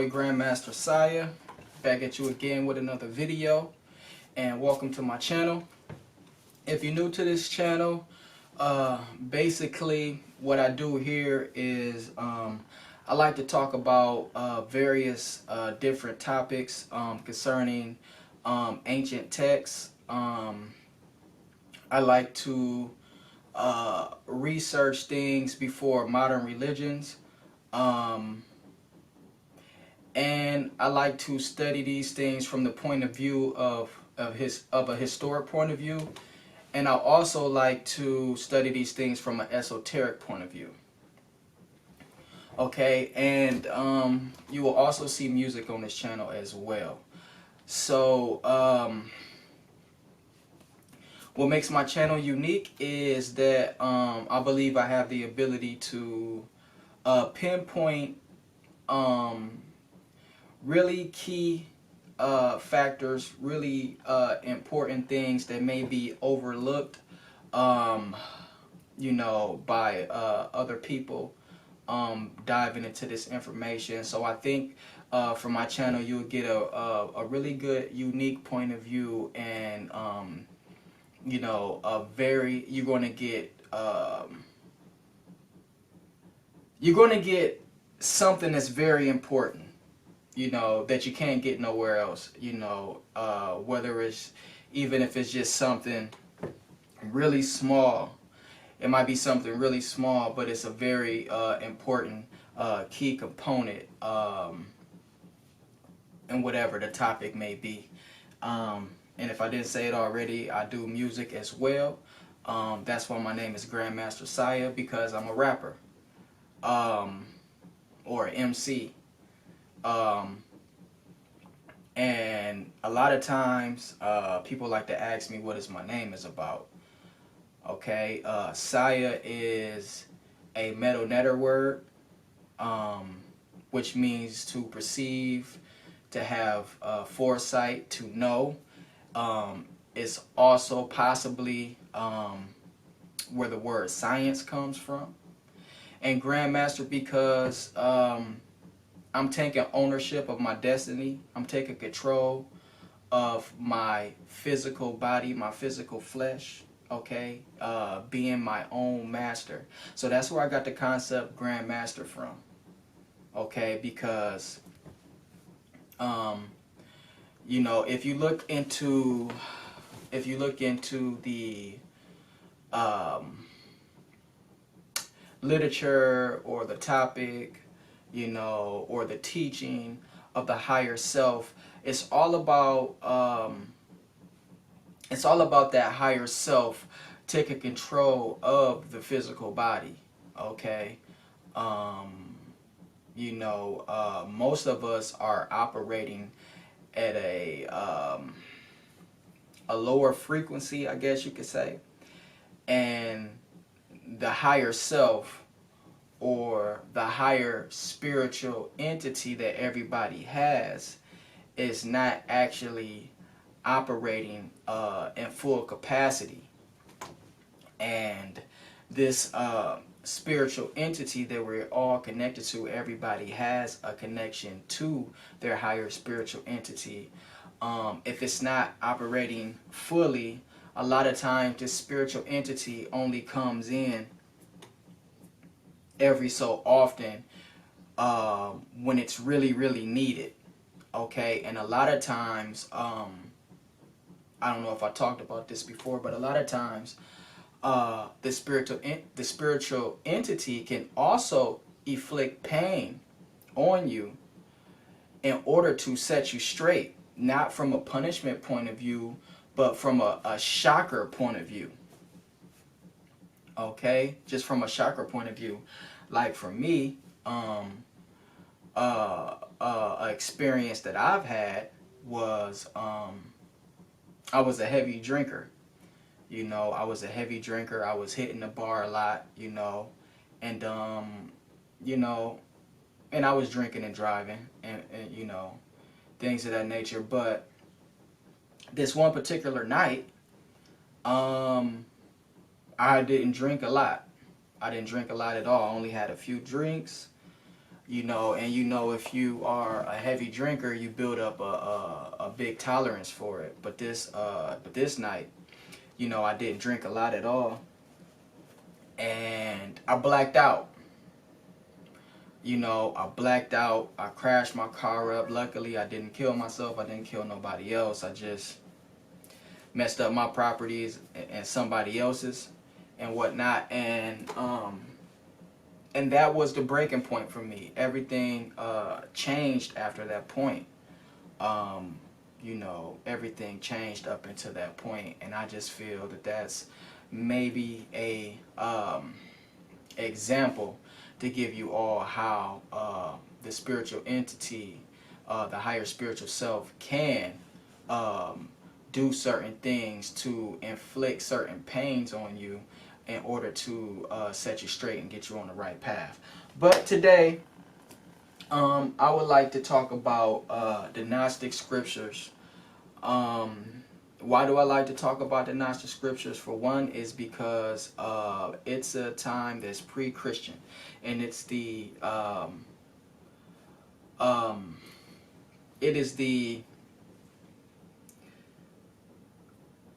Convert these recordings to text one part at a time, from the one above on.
your Grandmaster Saya, back at you again with another video, and welcome to my channel. If you're new to this channel, basically what I do here is I like to talk about various different topics concerning ancient texts. I like to research things before modern religions. And I like to study these things from the point of view of a historic point of view, and I also like to study these things from an esoteric point of view. Okay, and you will also see music on this channel as well. So what makes my channel unique is that I believe I have the ability to pinpoint really key factors, really important things that may be overlooked, you know, by other people diving into this information. So I think from my channel you'll get a really good, unique point of view, and you know, you're going to get something that's very important, you know, that you can't get nowhere else, you know, whether it's, even if it's just something really small. It might be something really small, but it's a very important key component in whatever the topic may be. And if I didn't say it already, I do music as well. That's why my name is Grandmaster Saya, because I'm a rapper or an MC. And a lot of times people like to ask me what is my name is about. Okay, Saya is a Metal Netter word, which means to perceive, to have foresight, to know. It's also possibly where the word science comes from. And Grandmaster because I'm taking ownership of my destiny. I'm taking control of my physical body, my physical flesh, okay? Being my own master. So that's where I got the concept Grandmaster from, okay? Because, you know, if you look into the literature or the topic, you know, or the teaching of the higher self, it's all about that higher self taking control of the physical body, okay? You know, most of us are operating at a lower frequency, I guess you could say, and the higher self, or the higher spiritual entity that everybody has, is not actually operating in full capacity. And this spiritual entity that we're all connected to, everybody has a connection to their higher spiritual entity. If it's not operating fully, a lot of times this spiritual entity only comes in every so often when it's really, really needed, okay? And a lot of times, I don't know if I talked about this before, but a lot of times the spiritual entity can also inflict pain on you in order to set you straight, not from a punishment point of view, but from a chakra point of view. Okay, just from a chakra point of view. Like for me, an experience that I've had was I was a heavy drinker. You know, I was a heavy drinker. I was hitting the bar a lot, you know, and you know, and I was drinking and driving, and you know, things of that nature. But this one particular night, I didn't drink a lot. I didn't drink a lot at all. I only had a few drinks, you know, and you know, if you are a heavy drinker, you build up a big tolerance for it. But this night, you know, I didn't drink a lot at all, and I blacked out. You know, I blacked out. I crashed my car up. Luckily, I didn't kill myself. I didn't kill nobody else. I just messed up my properties and somebody else's and whatnot. And that was the breaking point for me. Everything changed after that point. You know, everything changed up until that point, and I just feel that that's maybe a example to give you all how the spiritual entity, the higher spiritual self, can do certain things to inflict certain pains on you in order to set you straight and get you on the right path. But today, I would like to talk about the Gnostic scriptures. Why do I like to talk about the Gnostic scriptures? For one, is because it's a time that's pre-Christian, and it's the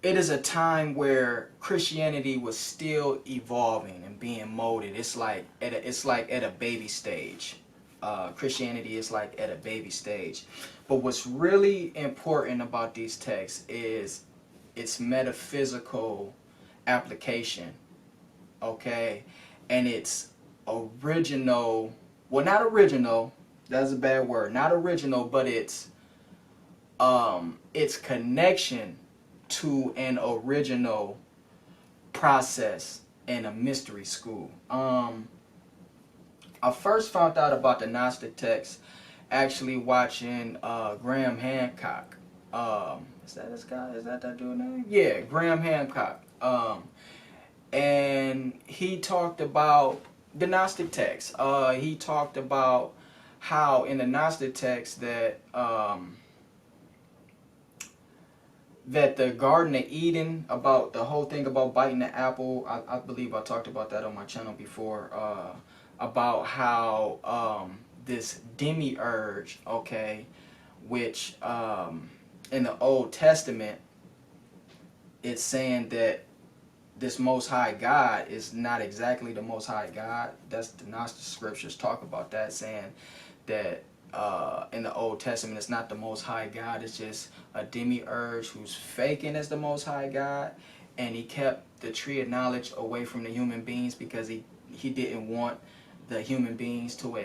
it is a time where Christianity was still evolving and being molded. It's like at a baby stage. Christianity is like at a baby stage. But what's really important about these texts is its metaphysical application, okay? And its original, well, not original, that's a bad word, not original, but its connection to an original process in a mystery school. I first found out about the Gnostic text actually watching Graham Hancock. Is that this guy? Is that dude's name? Yeah, Graham Hancock. And he talked about the Gnostic text. He talked about how in the Gnostic text that that the Garden of Eden, about the whole thing about biting the apple, I believe I talked about that on my channel before, about how this demiurge, okay, which in the Old Testament, it's saying that this Most High God is not exactly the Most High God. That's the Gnostic scriptures talk about that, saying that in the Old Testament, it's not the Most High God. It's just a demiurge who's faking as the Most High God, and he kept the tree of knowledge away from the human beings because he didn't want the human beings to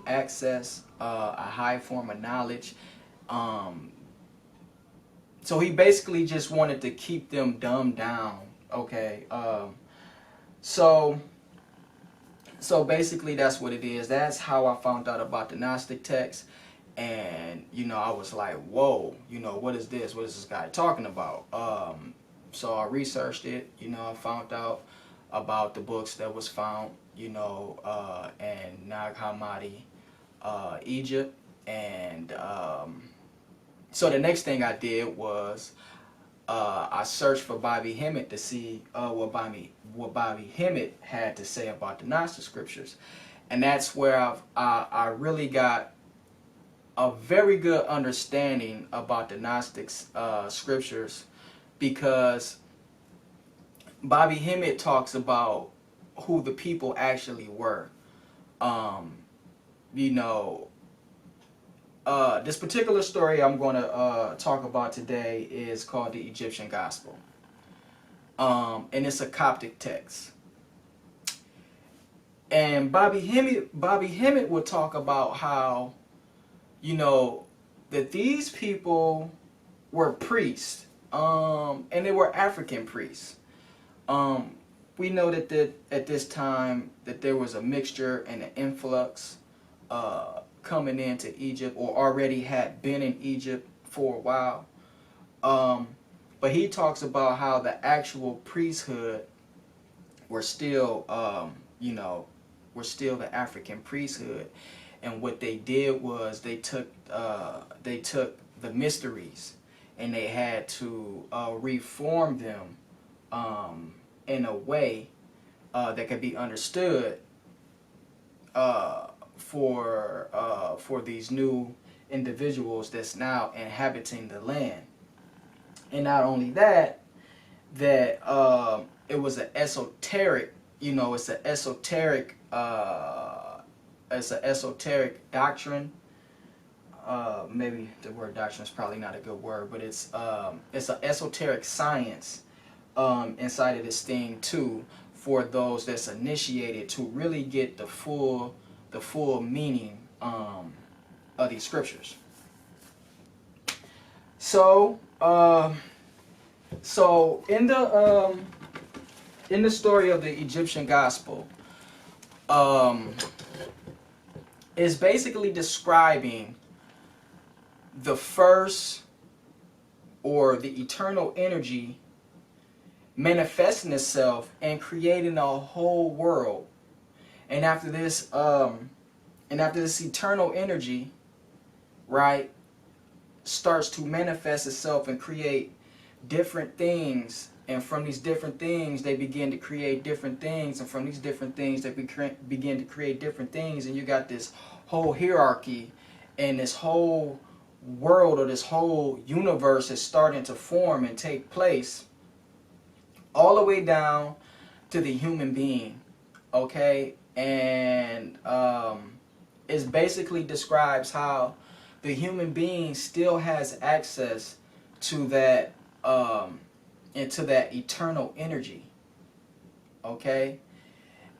access a high form of knowledge. So he basically just wanted to keep them dumbed down. Okay. So basically that's what it is. That's how I found out about the Gnostic text. And, you know, I was like, whoa, you know, what is this? What is this guy talking about? So I researched it. You know, I found out about the books that was found, you know, in Nag Hammadi, Egypt. And so the next thing I did was I searched for Bobby Hemmett to see what Bobby Hemmett had to say about the Gnostic scriptures. And that's where I really got a very good understanding about the Gnostic scriptures, because Bobby Hemmett talks about who the people actually were. You know, this particular story I'm going to talk about today is called the Egyptian Gospel. And it's a Coptic text. And Bobby Hemmett would talk about how, you know, that these people were priests, and they were African priests. We know that at this time that there was a mixture and an influx coming into Egypt, or already had been in Egypt for a while. But he talks about how the actual priesthood were still, you know, were still the African priesthood. And what they did was they took the mysteries and they had to reform them in a way that could be understood for these new individuals that's now inhabiting the land. And not only that, it was an esoteric, it's an esoteric doctrine. Maybe the word doctrine is probably not a good word, but it's an esoteric science inside of this thing too, for those that's initiated to really get the full meaning of these scriptures. So in the story of the Egyptian gospel, is basically describing the first, or the eternal energy, manifesting itself and creating a whole world. And after this eternal energy, right, starts to manifest itself and create different things, and from these different things they begin to create different things, and from these different things they begin to create different things, and you got this whole hierarchy, and this whole world, or this whole universe, is starting to form and take place, all the way down to the human being. Okay, and it basically describes how the human being still has access to that into that eternal energy. Okay,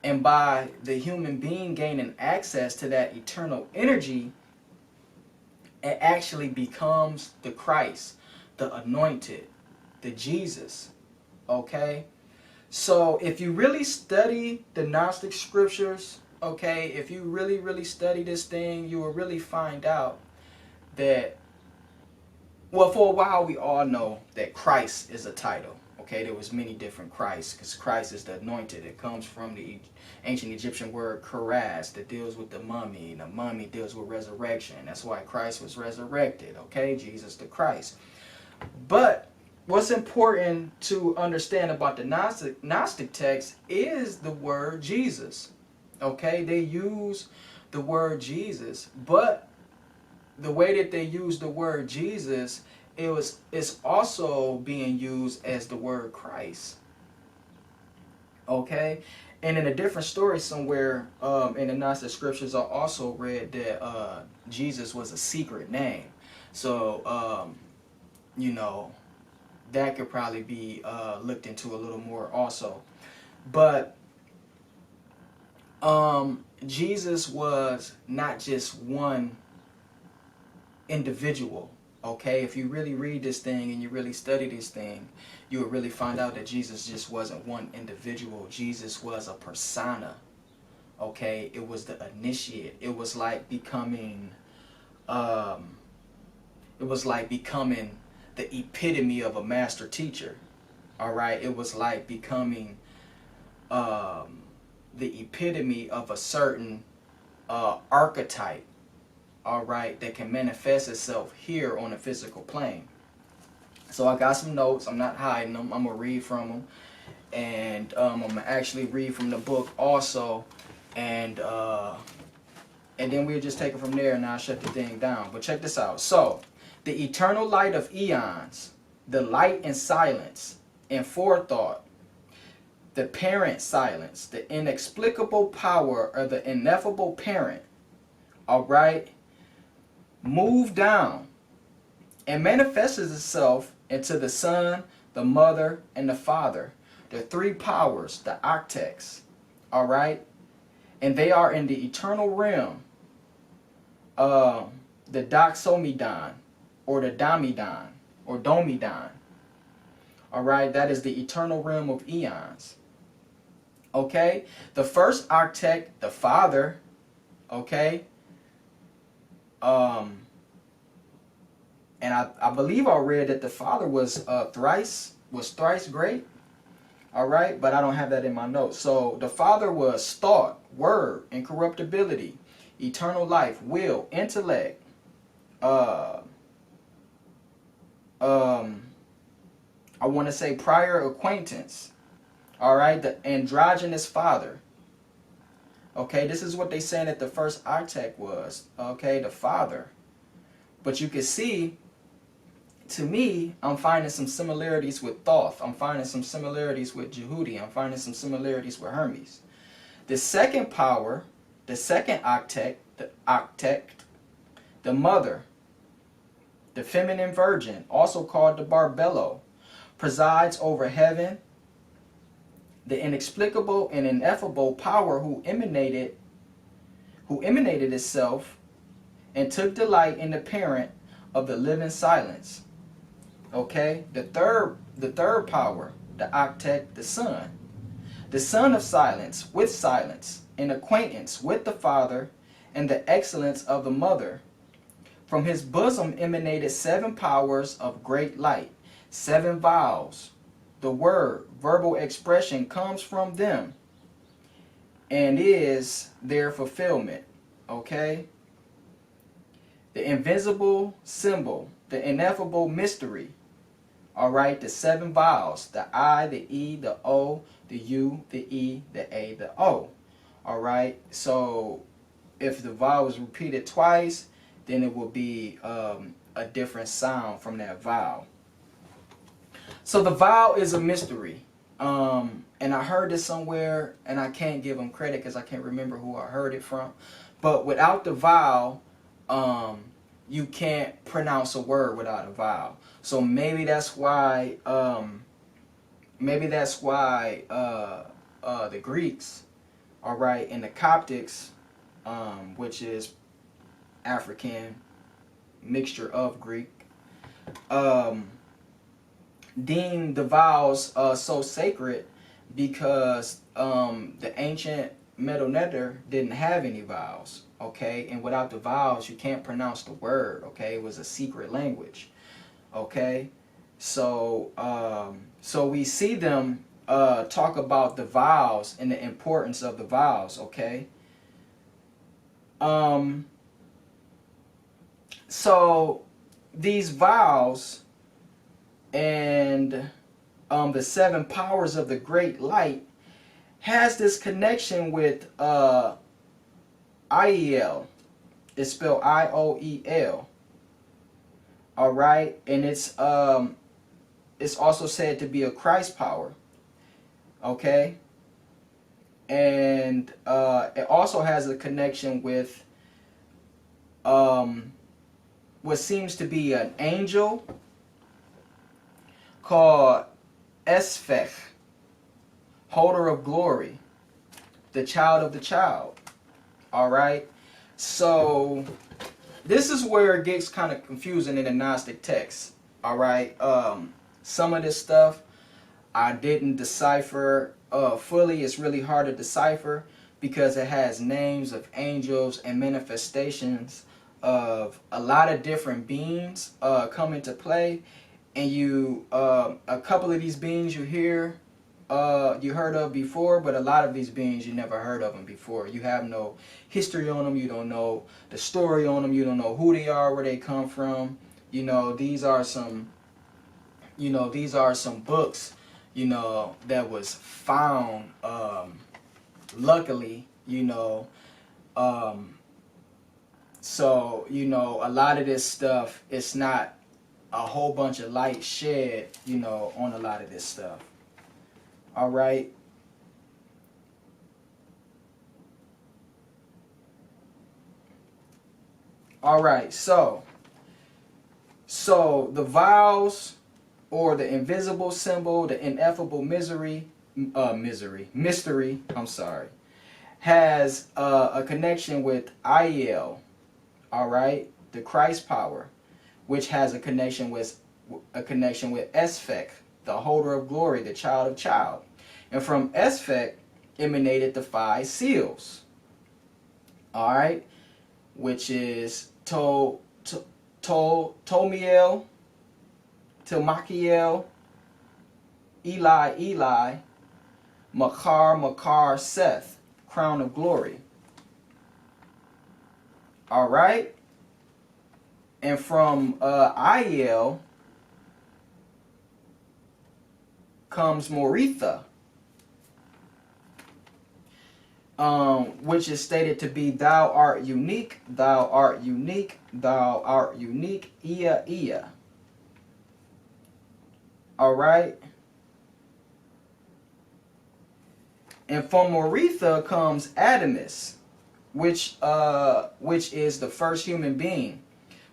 and by the human being gaining access to that eternal energy, it actually becomes the Christ, the anointed, the Jesus. Okay, so if you really study the Gnostic scriptures, okay, if you really study this thing, you will really find out that, well, for a while we all know that Christ is a title. Okay, there was many different Christs, because Christ is the anointed. It comes from the ancient Egyptian word karaz, that deals with the mummy, and the mummy deals with resurrection. That's why Christ was resurrected. Okay, Jesus the Christ. But what's important to understand about the Gnostic text is the word Jesus. Okay, they use the word Jesus, but the way that they use the word Jesus, it's also being used as the word Christ. Okay, and in a different story somewhere in the Gnostic scriptures, I also read that Jesus was a secret name. So that could probably be looked into a little more also. But Jesus was not just one individual. Okay, if you really read this thing and you really study this thing, you will really find out that Jesus just wasn't one individual. Jesus was a persona. Okay, it was the initiate. It was like becoming the epitome of a master teacher. All right, it was like becoming the epitome of a certain archetype. All right, that can manifest itself here on a physical plane. So I got some notes. I'm not hiding them. I'm gonna read from them, and I'm gonna actually read from the book also, and then we'll just take it from there, and I'll shut the thing down. But check this out. So, the eternal light of eons, the light in silence, in forethought, the parent silence, the inexplicable power of the ineffable parent. All right. Move down and manifests itself into the Son, the Mother, and the Father, the three powers, the octets. All right, and they are in the eternal realm, the doxomedon, or the domedon, or domedon. All right, that is the eternal realm of eons. Okay, the first octet, the Father. Okay. And I believe I read that the Father was thrice great. All right, but I don't have that in my notes. So the Father was thought, word, incorruptibility, eternal life, will, intellect, I want to say prior acquaintance. All right, the androgynous Father, Okay, this is what they saying that the first octet was. Okay, the Father. But you can see, to me, I'm finding some similarities with Thoth. I'm finding some similarities with Jehudi. I'm finding some similarities with Hermes. The second power, the second octet, the mother, the feminine virgin, also called the Barbello, presides over heaven, the inexplicable and ineffable power who emanated itself and took delight in the parent of the living silence. Okay, the third power, the octet, the son of silence, with silence, in acquaintance with the Father and the excellence of the mother. From his bosom emanated 7 powers of great light, 7 vowels. The word, verbal expression, comes from them and is their fulfillment. Okay? The invisible symbol, the ineffable mystery. All right, the 7 vowels, the I, the E, the O, the U, the E, the A, the O. All right, so if the vowel is repeated twice, then it will be a different sound from that vowel. So the vowel is a mystery. And I heard this somewhere, and I can't give them credit because I can't remember who I heard it from. But without the vowel, you can't pronounce a word without a vowel. So maybe that's why the Greeks, all right, and the Coptics, which is African mixture of Greek, deemed the vowels so sacred because the ancient Middle Nether didn't have any vowels. Okay, and without the vowels, you can't pronounce the word. Okay, it was a secret language. Okay, so so we see them talk about the vowels and the importance of the vowels. Okay, so these vowels and the 7 powers of the great light has this connection with IEL. It's spelled IOEL. All right, and it's also said to be a Christ power. Okay, and it also has a connection with what seems to be an angel called Seth, holder of glory, the child of the child. All right, so this is where it gets kind of confusing in the Gnostic text. All right, some of this stuff I didn't decipher fully. It's really hard to decipher because it has names of angels and manifestations of a lot of different beings come into play, and you a couple of these beings you heard of before, but a lot of these beings you never heard of them before. You have no history on them. You don't know the story on them. You don't know who they are, where they come from. You know, these are some books, you know, that was found luckily, you know. So, you know, a lot of this stuff, it's not a whole bunch of light shed, you know, on a lot of this stuff. All right. All right. So the vowels, or the invisible symbol, the ineffable mystery, I'm sorry, has a connection with IEL, all right, the Christ power, which has a connection with Seth, the holder of glory, the child of child. And from Seth emanated the 5 seals, all right, which is Tomiel, Tilmachiel, Eli, Makar, Seth, crown of glory. All right, and from Iel comes Moritha. which is stated to be thou art unique, thou art unique, thou art unique, Ia Ia. Alright? And from Moritha comes Adamus, which is the first human being,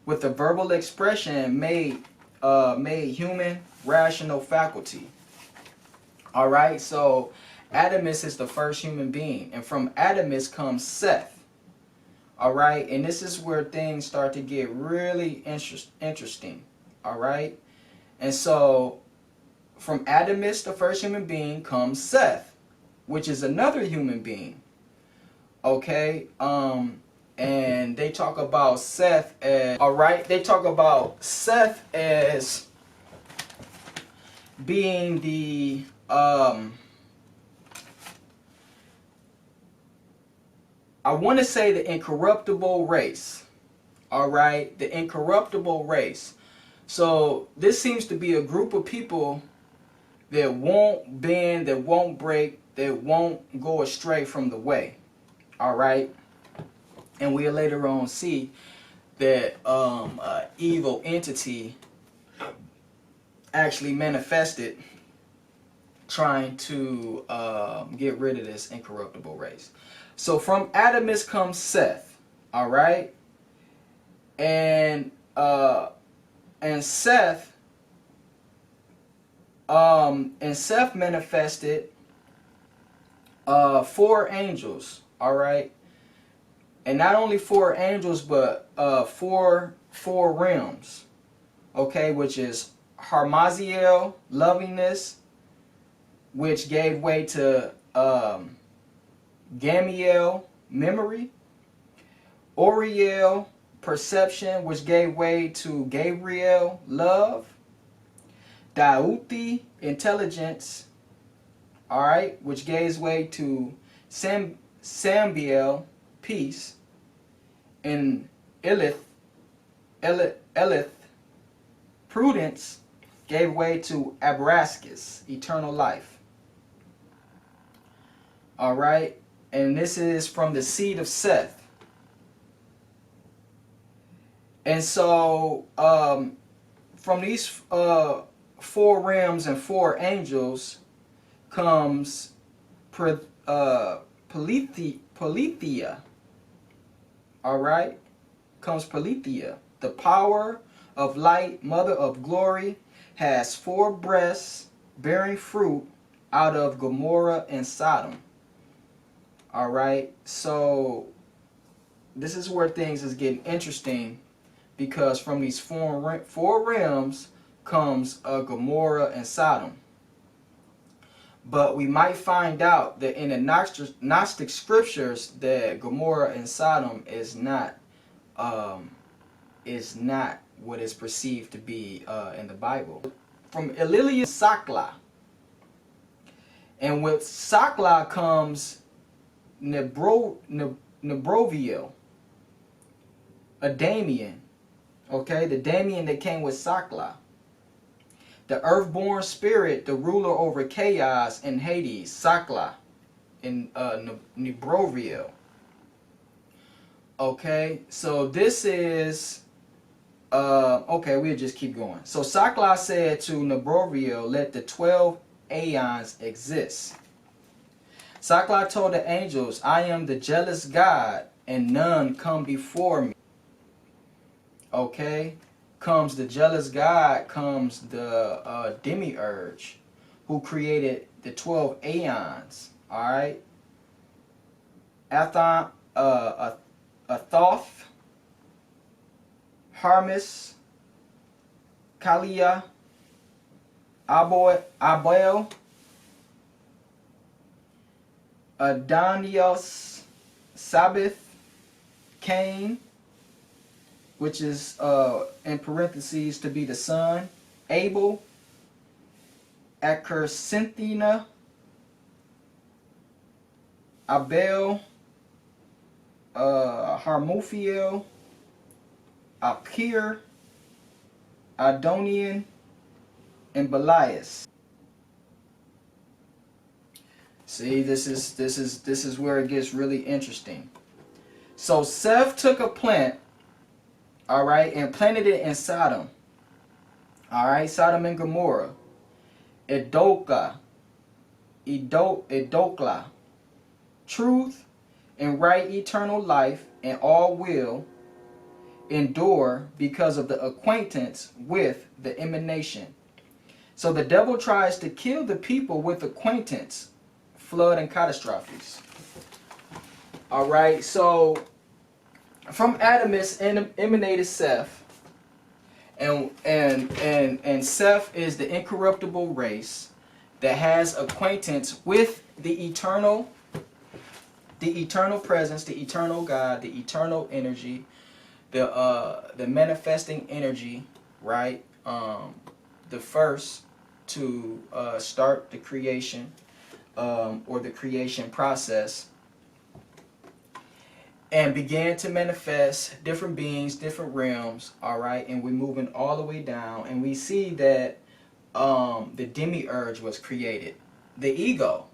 with a verbal expression made human rational faculty. Alright, so Adamus is the first human being, and from Adamus comes Seth. Alright, and this is where things start to get really interesting. Alright, and so from Adamus, the first human being, comes Seth, which is another human being. Okay, and they talk about Seth as, alright, they talk about Seth as being the, I want to say the incorruptible race. Alright, the incorruptible race. So this seems to be a group of people that won't bend, that won't break, that won't go astray from the way. Alright, and we'll later on see that evil entity actually manifested trying to get rid of this incorruptible race. So from Adamus comes Seth, all right, and Seth manifested 4 angels, all right, and not only 4 angels, but four realms, okay, which is Harmaziel, lovingness, which gave way to Gamiel, memory, Oriel, perception, which gave way to Gabriel, love, Dauti, intelligence, all right, which gave way to Sambiel, peace, and Elith, prudence, gave way to Abraskis, eternal life. All right, and this is from the seed of Seth. And so from these 4 realms and 4 angels comes Polithia. All right, comes Polithia, the power of light, mother of glory, has 4 breasts bearing fruit out of Gomorrah and Sodom. All right, so this is where things is getting interesting, because from these 4 realms comes Gomorrah and Sodom. But we might find out that in the Gnostic scriptures that Gomorrah and Sodom is not what is perceived to be in the Bible. From Elilia, Sakla, and with Sakla comes Nebroviel, a Damien, okay, the Damien that came with Sakla, the earthborn spirit, the ruler over chaos in Hades, Sakla, in Nebroviel. Okay, so this is, okay, we'll just keep going. So Sakla said to Nebroviel, let the 12 aeons exist. Sakla told the angels, I am the jealous God, and none come before me. Okay, comes the jealous God, comes the demiurge, who created the 12 aeons. All right, Athoth, Hermes, Kalia, Abel, Adonios, Sabbath, Cain, which is in parentheses to be the son, Abel, Akersinthina, Abel, Harmophiel, Alkir, Adonian, and Belias. See, this is where it gets really interesting. So Seth took a plant, all right, and planted it in Sodom. All right, Sodom and Gomorrah. Edokla. Truth and right eternal life and all will endure because of the acquaintance with the emanation. So the devil tries to kill the people with acquaintance, flood, and catastrophes. All right, so from Adamus emanated Seth, and Seth is the incorruptible race that has acquaintance with the eternal presence, the eternal God, the eternal energy, the manifesting energy, right? The first to start the creation or the creation process, and began to manifest different beings, different realms, all right? And we're moving all the way down, and we see that the demiurge was created, the ego,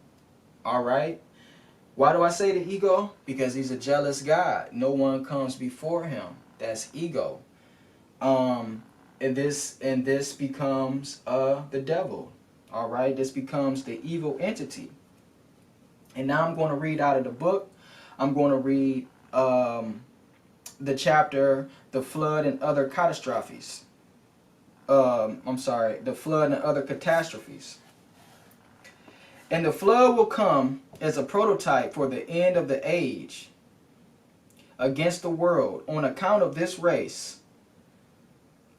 all right? Why do I say the ego? Because he's a jealous God. No one comes before him. That's ego. And this becomes the devil, all right? This becomes the evil entity. And now I'm going to read out of the book. I'm going to read the chapter, The Flood and Other Catastrophes. The flood and other catastrophes. And the flood will come as a prototype for the end of the age against the world. On account of this race,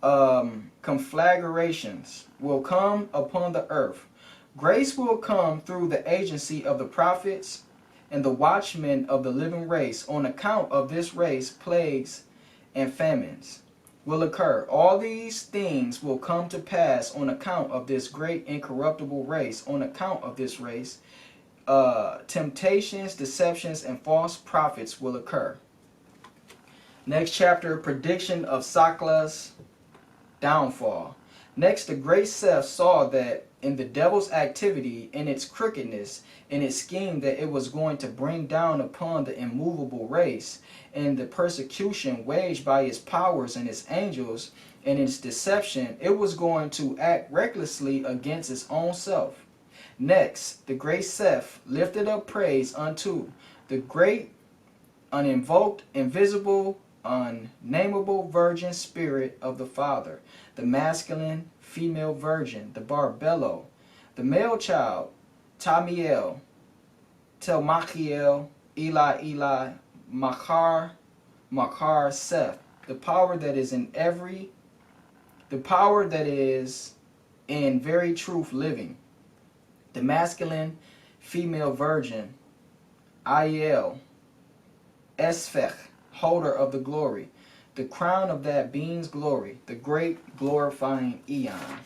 conflagrations will come upon the earth. Grace will come through the agency of the prophets and the watchmen of the living race. On account of this race, plagues and famines will occur. All these things will come to pass on account of this great incorruptible race. On account of this race, temptations, deceptions, and false prophets will occur. Next chapter, prediction of Sakla's downfall. Next, the great Seth saw that in the devil's activity, in its crookedness, in its scheme that it was going to bring down upon the immovable race, and the persecution waged by its powers and its angels, and its deception, it was going to act recklessly against its own self. Next, the great Seth lifted up praise unto the great, uninvoked, invisible, unnameable virgin spirit of the Father, the masculine, female virgin, the barbello, the male child, Tamiel, Telmachiel, Eli, Machar, Seth, the power that is in very truth living, the masculine, female virgin, Aiel, Esphech, holder of the glory, the crown of that being's glory, the great glorifying Eon.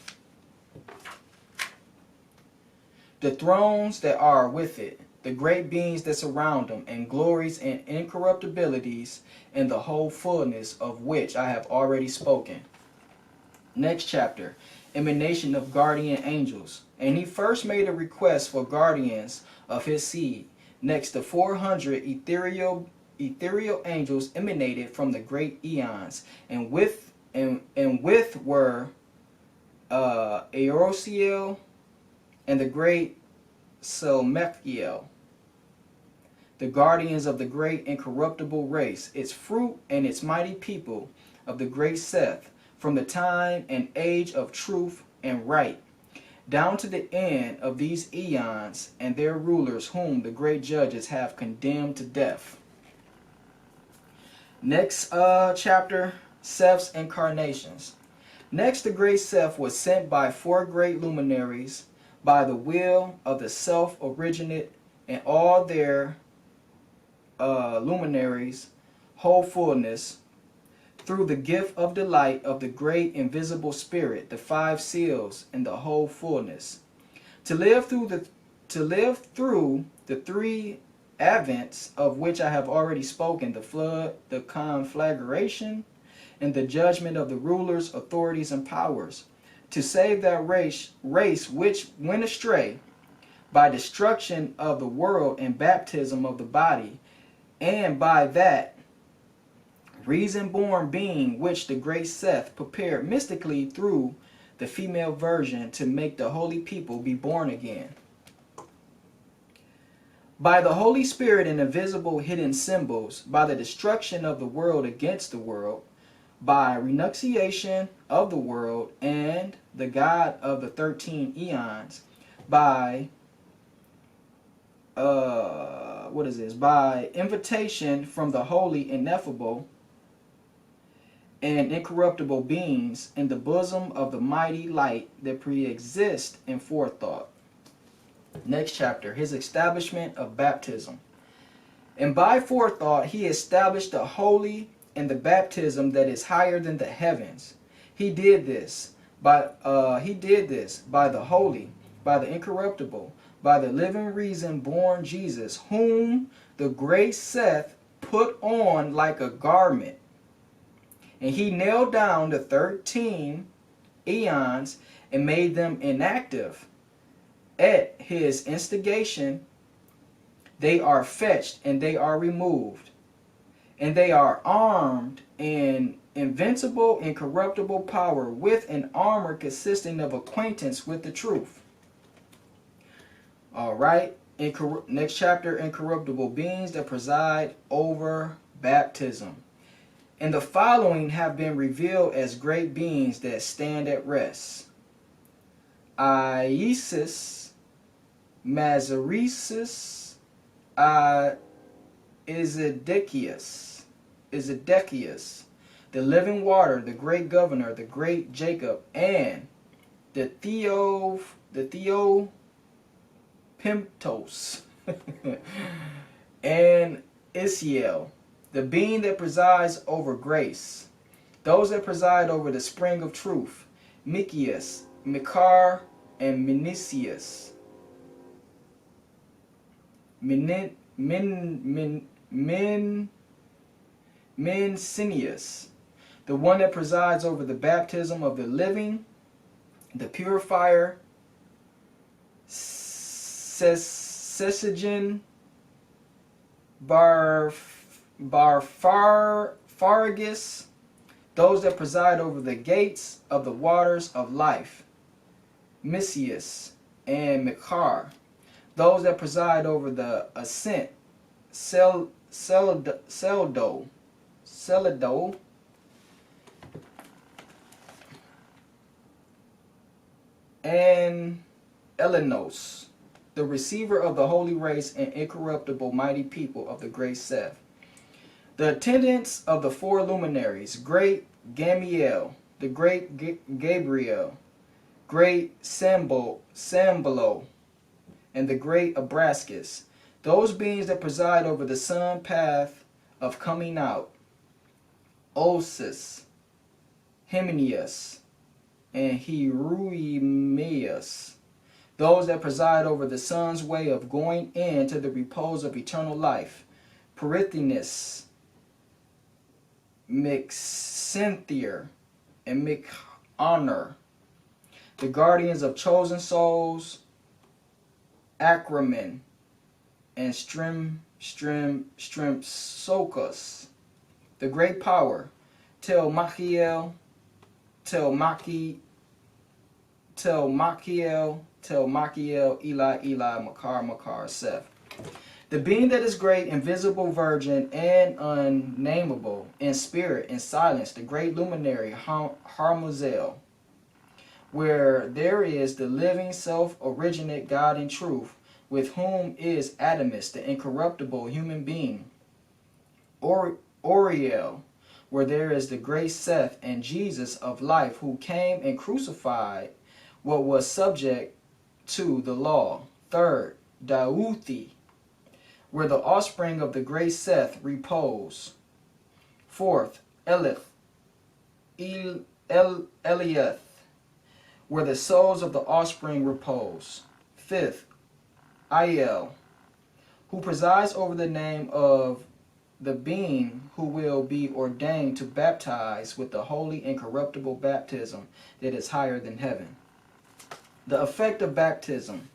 The thrones that are with it, the great beings that surround them, and glories and incorruptibilities, and the whole fullness of which I have already spoken. Next chapter, emanation of guardian angels. And he first made a request for guardians of his seed. Next, the 400 ethereal angels emanated from the great eons, and with were Aerosiel and the great Selmechiel, the guardians of the great incorruptible race, its fruit and its mighty people of the great Seth, from the time and age of truth and right, down to the end of these eons, and their rulers whom the great judges have condemned to death. Next chapter, Seth's incarnations. Next, the great Seth was sent by 4 great luminaries by the will of the self-originate, and all their luminaries' whole fullness, through the gift of delight of the great invisible spirit, the 5 seals, and the whole fullness, to live through the 3 advents of which I have already spoken, the flood, the conflagration, and the judgment of the rulers, authorities, and powers, to save that race which went astray by destruction of the world and baptism of the body, and by that reason-born being which the great Seth prepared mystically through the female virgin to make the holy people be born again. By the Holy Spirit and invisible hidden symbols, by the destruction of the world against the world, by renunciation of the world and the God of the 13 eons, by by invitation from the holy, ineffable, and incorruptible beings in the bosom of the mighty light that pre-exists in forethought. Next chapter, his establishment of baptism. And by forethought he established the holy and the baptism that is higher than the heavens. He did this by the holy, by the incorruptible, by the living reason born Jesus, whom the great Seth put on like a garment. And he nailed down the 13 eons and made them inactive. At his instigation, they are fetched and they are removed. And they are armed in invincible, incorruptible power with an armor consisting of acquaintance with the truth. All right. Next chapter, incorruptible beings that preside over baptism. And the following have been revealed as great beings that stand at rest. Isis, Mazaresis, Ezedekias, the living water, the great governor, the great Jacob, and the Theopimptos, and Isiel, the being that presides over grace, those that preside over the spring of truth, Mikias, Mikar, and Menicius, Mencinius, the one that presides over the baptism of the living, the purifier, Sesigen, Barfaragus, those that preside over the gates of the waters of life, Misius and Mikar, those that preside over the ascent, Celido, and Elenos, the receiver of the holy race and incorruptible mighty people of the great Seth. The attendants of the four luminaries, great Gamiel, the great Gabriel, great Sambalo, and the great Abrascus, those beings that preside over the sun path of coming out, Osis, Hymenius, and Heruimeus, those that preside over the sun's way of going into the repose of eternal life, Perithinus, Mixinthier, and Michonor, the guardians of chosen souls, Acraman, and Strimsocus, the great power, Telmachiel, Eli, Makar, Seth. The being that is great, invisible, virgin, and unnameable, in spirit, in silence, the great luminary, Harmazel, where there is the living, self-originate God in truth, with whom is Adamus, the incorruptible human being, Oriel, where there is the great Seth and Jesus of life, who came and crucified what was subject to the law. Third, Dauthi, where the offspring of the great Seth repose. Fourth, Eliath, where the souls of the offspring repose. Fifth, Aiel, who presides over the name of the being who will be ordained to baptize with the holy incorruptible baptism that is higher than heaven. The effect of baptism.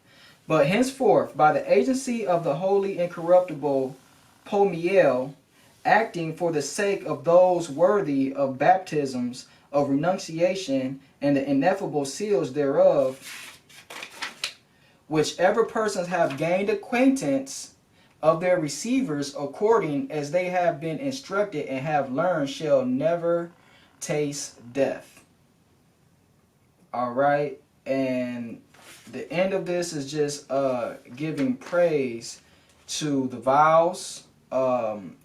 But henceforth, by the agency of the holy incorruptible Pomiel, acting for the sake of those worthy of baptisms, of renunciation, and the ineffable seals thereof, whichever persons have gained acquaintance of their receivers according as they have been instructed and have learned shall never taste death. All right, and the end of this is just giving praise to the vowels, and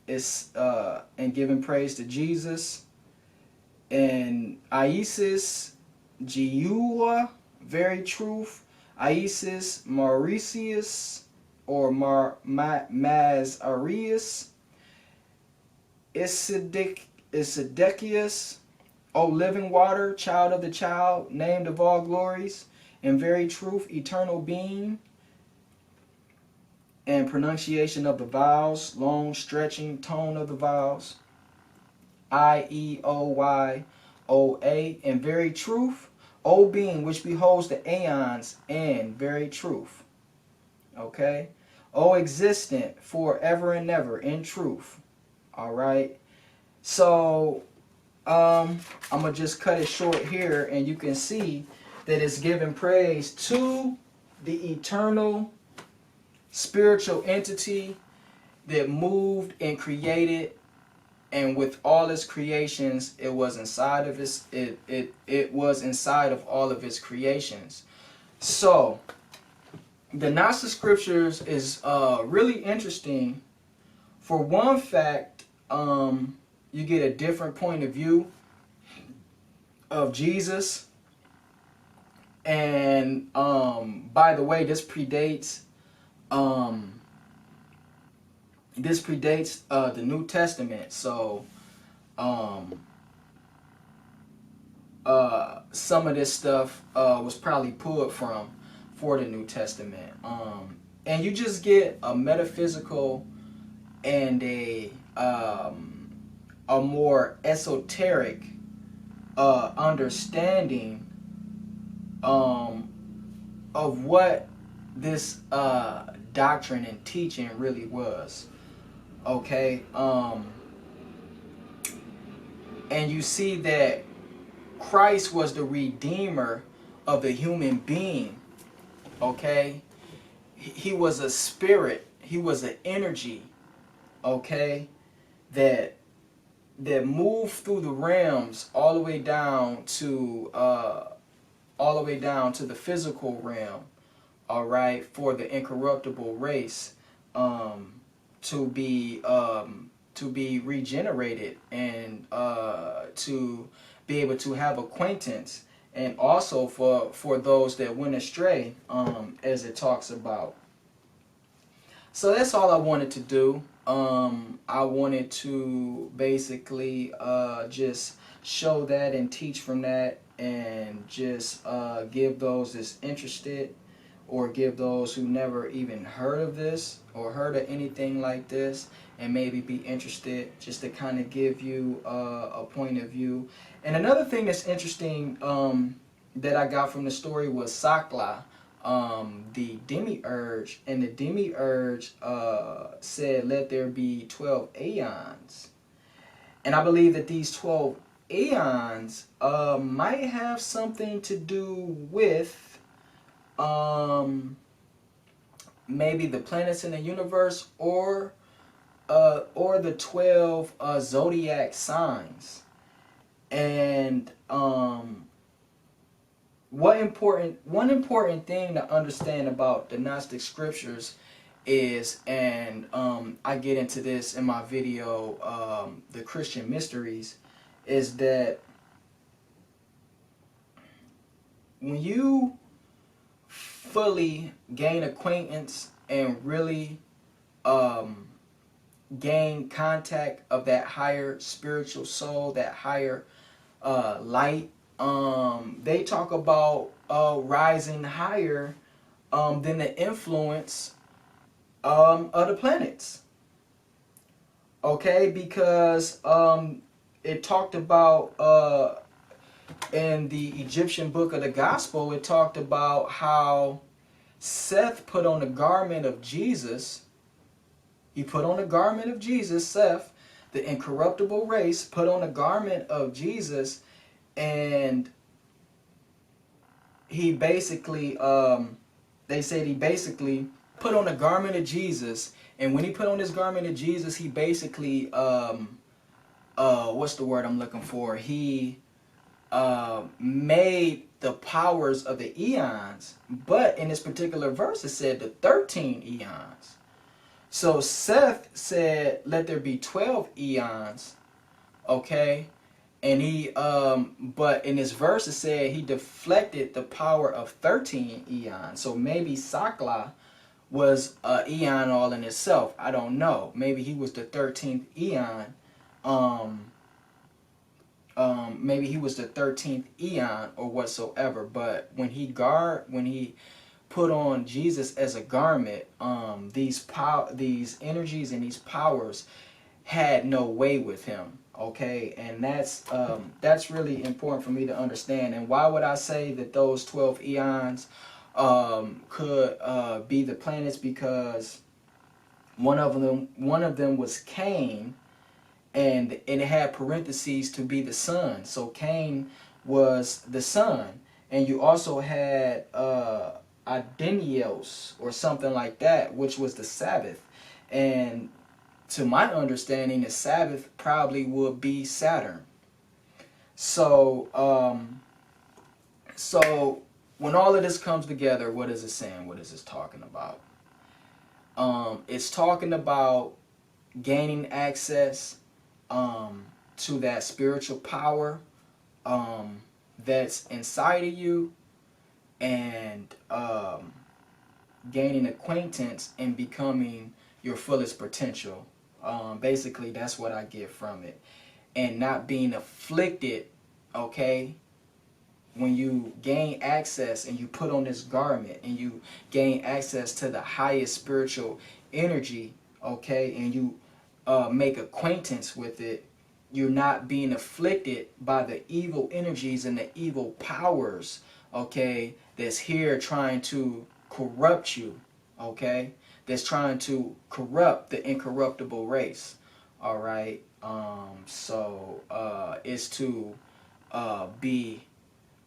giving praise to Jesus, and Isis, Jehovah, very truth, Isis, Mauritius, or Mazarius, Isidekius, O living water, child of the child, named of all glories, in very truth, eternal being, and pronunciation of the vowels, long stretching tone of the vowels, I-E-O-Y-O-A, in very truth, O being which beholds the aeons, and very truth. Okay? O existent forever and ever in truth. All right? So, I'm going to just cut it short here, and you can see that it's giving praise to the eternal spiritual entity that moved and created, and with all its creations, it was inside of it was inside of all of its creations. So the Gnostic scriptures is really interesting. For one fact, you get a different point of view of Jesus. And by the way, this predates the New Testament. So some of this stuff was probably pulled from for the New Testament. And you just get a metaphysical and a more esoteric understanding of what this doctrine and teaching really was. Okay, and you see that Christ was the redeemer of the human being. Okay, he was a spirit, he was an energy, okay, that moved through the realms all the way down to the physical realm. All right, for the incorruptible race to be regenerated, and to be able to have acquaintance, and also for those that went astray, as it talks about. So that's all I wanted to do. I wanted to basically just show that and teach from that, and just give those that's interested, or give those who never even heard of this or heard of anything like this and maybe be interested, just to kind of give you a point of view. And another thing that's interesting that I got from the story was Sakla, the demiurge, and the demiurge said, let there be 12 aeons. And I believe that these 12 aeons might have something to do with maybe the planets in the universe, or the 12 zodiac signs. And one important thing to understand about the Gnostic scriptures is, and I get into this in my video, the Christian mysteries, is that when you fully gain acquaintance and really gain contact of that higher spiritual soul, that higher light, they talk about rising higher than the influence of the planets. Okay, because it talked about in the Egyptian book of the Gospel, it talked about how Seth put on the garment of Jesus. He put on the garment of Jesus, Seth, the incorruptible race, put on the garment of Jesus, and he basically, they said he basically put on the garment of Jesus, and when he put on this garment of Jesus, he basically, what's the word I'm looking for? He made the powers of the eons, but in this particular verse it said the 13 eons. So Seth said, let there be 12 eons, okay? And he, but in this verse it said he deflected the power of 13 eons. So maybe Sakla was an eon all in itself. I don't know. Maybe he was the 13th eon. Maybe he was the 13th eon or whatsoever. But when he put on Jesus as a garment, these energies and these powers had no way with him. Okay, and that's really important for me to understand. And why would I say that those 12 eons could be the planets? Because one of them was Cain, and it had parentheses to be the sun. So Cain was the sun, and you also had Adenios or something like that, which was the Sabbath. And to my understanding, the Sabbath probably would be Saturn. So, so when all of this comes together, what is it saying? What is this talking about? It's talking about gaining access to that spiritual power that's inside of you, and gaining acquaintance and becoming your fullest potential. Basically, that's what I get from it. And not being afflicted, okay? When you gain access and you put on this garment and you gain access to the highest spiritual energy, okay, and you make acquaintance with it, you're not being afflicted by the evil energies and the evil powers, okay, that's here trying to corrupt you, okay, that's trying to corrupt the incorruptible race. All right. So it's to be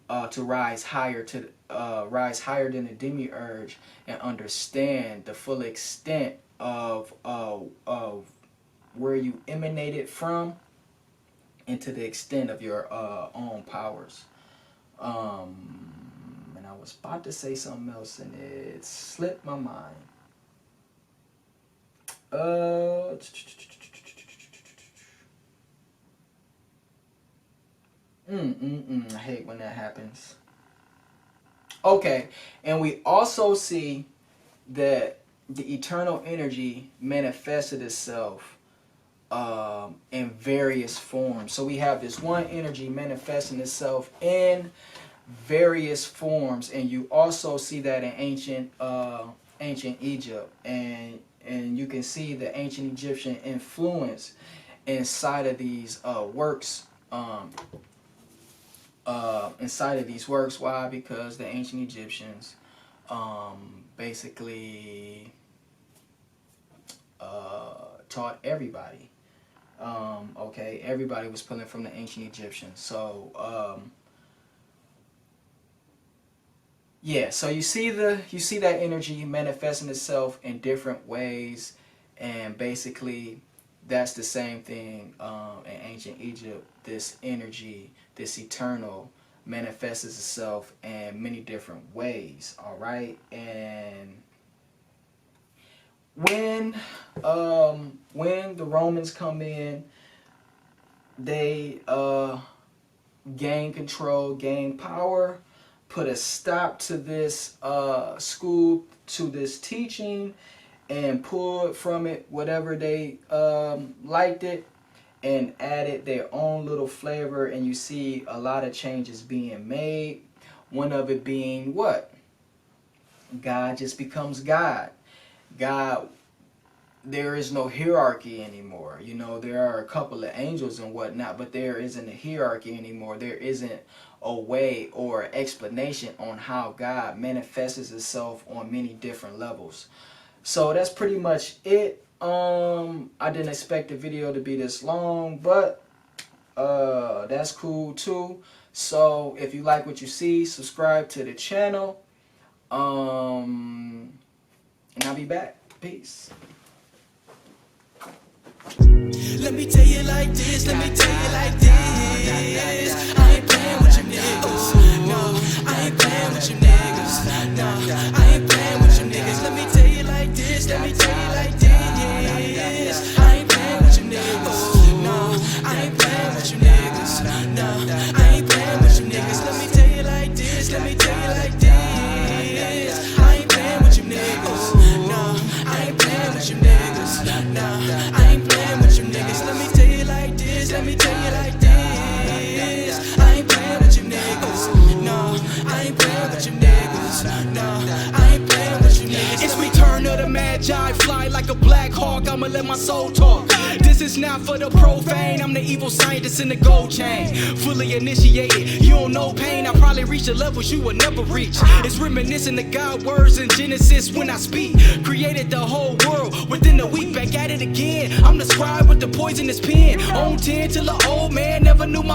to rise higher than the demiurge and understand the full extent of where you emanated from, and to the extent of your own powers. And I was about to say something else and it slipped my mind. I hate when that happens. Okay, and we also see that the eternal energy manifested itself in various forms. So we have this one energy manifesting itself in various forms, and you also see that in ancient Egypt, and you can see the ancient Egyptian influence inside of these works. Inside of these works. Why? Because the ancient Egyptians basically taught everybody. Okay, everybody was pulling from the ancient Egyptians. So yeah, so you see that energy manifesting itself in different ways, and basically that's the same thing in ancient Egypt. This energy, this eternal, manifests itself in many different ways. All right, and when the Romans come in, they gain control, gain power, put a stop to this school, to this teaching, and pulled from it whatever they liked it, and added their own little flavor. And you see a lot of changes being made. One of it being what? God just becomes God. God there is no hierarchy anymore. You know, there are a couple of angels and whatnot, but there isn't a hierarchy anymore. There isn't a way or explanation on how God manifests itself on many different levels. So that's pretty much it. I didn't expect the video to be this long, but that's cool too. So if you like what you see, subscribe to the channel. And I'll be back. Peace. Let me tell you like this, let me tell you like this. I ain't playing with you niggas. No, I ain't playing with you niggas. No, I ain't playing with you niggas. Let me tell you like this, let me tell you like this. I ain't playing with you niggas. No, I ain't playing with you niggas. No, I ain't playing with you niggas. Let me tell you like this, let me tell you like this. I ain't playing with you niggas. No, I ain't playing with you niggas. No, I ain't playing with you niggas. Let me tell you like this, let me tell you like this. I ain't playing with you niggas. No, I ain't playing with you niggas. No, I ain't playing with you niggas. It's return of the Magi, fly like a black hawk. I'ma let my soul talk. This is not for the profane. I'm the evil scientist in the gold chain, fully initiated. You don't know pain. I probably reach the levels you will never reach. It's reminiscent of God words in Genesis when I speak. Created the whole world within a week. Back at it again. I'm the scribe with the poisonous pen. On 10 till the old man never knew my